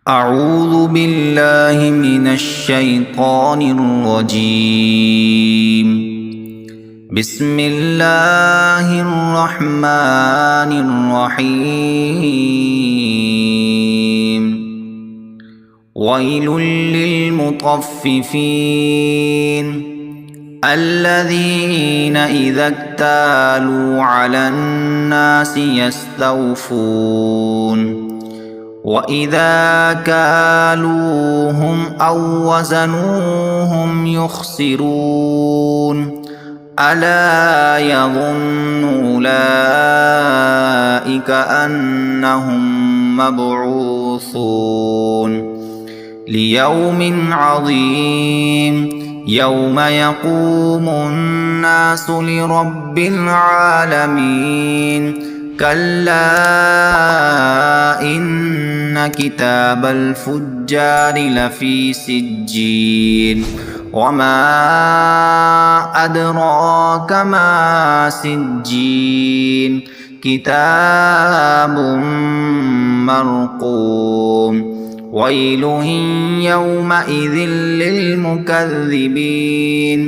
أعوذ بالله من الشيطان الرجيم. بسم الله الرحمن الرحيم. ويل للمطففين الذين إذا اكتالوا على الناس يستوفون وإذا كالوهم أو وزنوهم يخسرون ألا يظن أولئك أنهم مبعوثون ليوم عظيم يوم يقوم الناس لرب العالمين. كلا إن كتاب الفجار لفي سجين وما أدراك ما سجين كتاب مرقوم. ويل يومئذ للمكذبين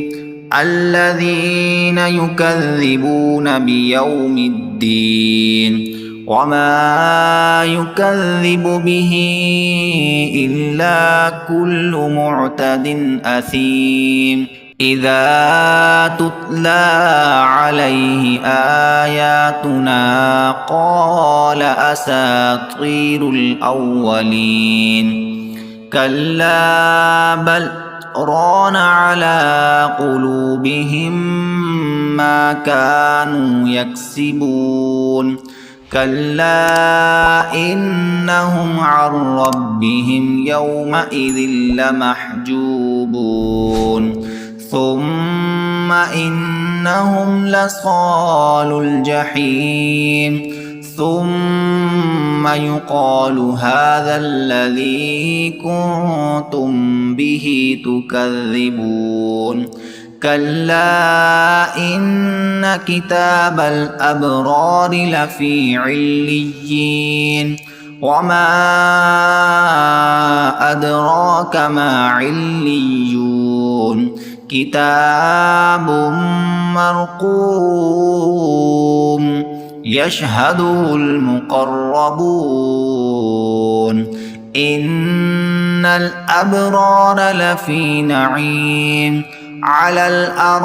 الذين يكذبون بيوم الدين وما يكذب به إلا كل معتد أثيم إذا تتلى عليه آياتنا قال أساطير الأولين. كلا بل ران على قلوبهم ما كانوا يكسبون. كلا إنهم عن ربهم يومئذ لمحجوبون ثم إنهم لصالو الجحيم ثم يقال هذا الذي كنتم به تكذبون. كلا إن كتاب الأبرار لفي عليين وما أدراك ما عليون كتاب مرقوم يشهده المقربون. إن الأبرار لفي نعيم على الأرائك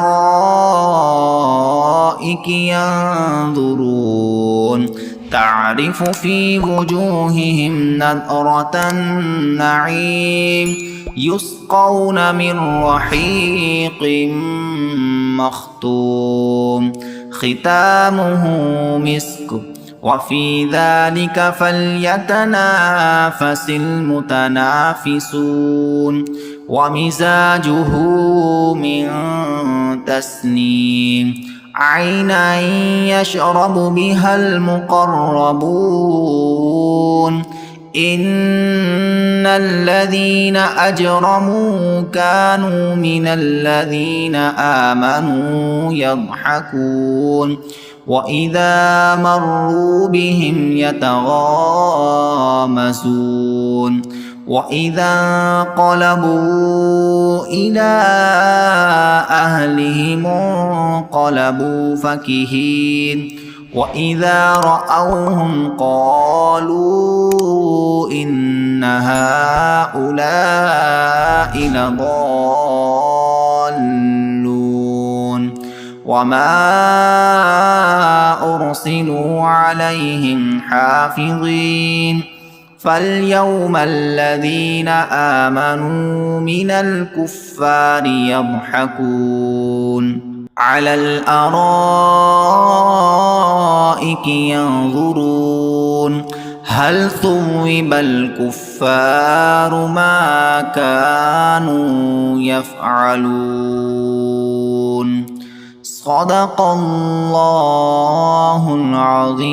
ينظرون تعرف في وجوههم نضرة النعيم يسقون من رحيق مختوم ختامه مسك وفي ذلك فليتنافس المتنافسون. ومزاجه من تسنيم عينا يشرب بها المقربون. إن الذين أجرموا كانوا من الذين آمنوا يضحكون وإذا مروا بهم يتغامزون وإذا انقلبوا إلى أهلهم انقلبوا فكهين وإذا رأوهم قالوا إن هؤلاء لضالون وما أرسلوا عليهم حافظين. فاليوم الذين آمنوا من الكفار يضحكون على الأرائك ينظرون هل ثوب الكفار ما كانوا يفعلون. صدق الله العظيم.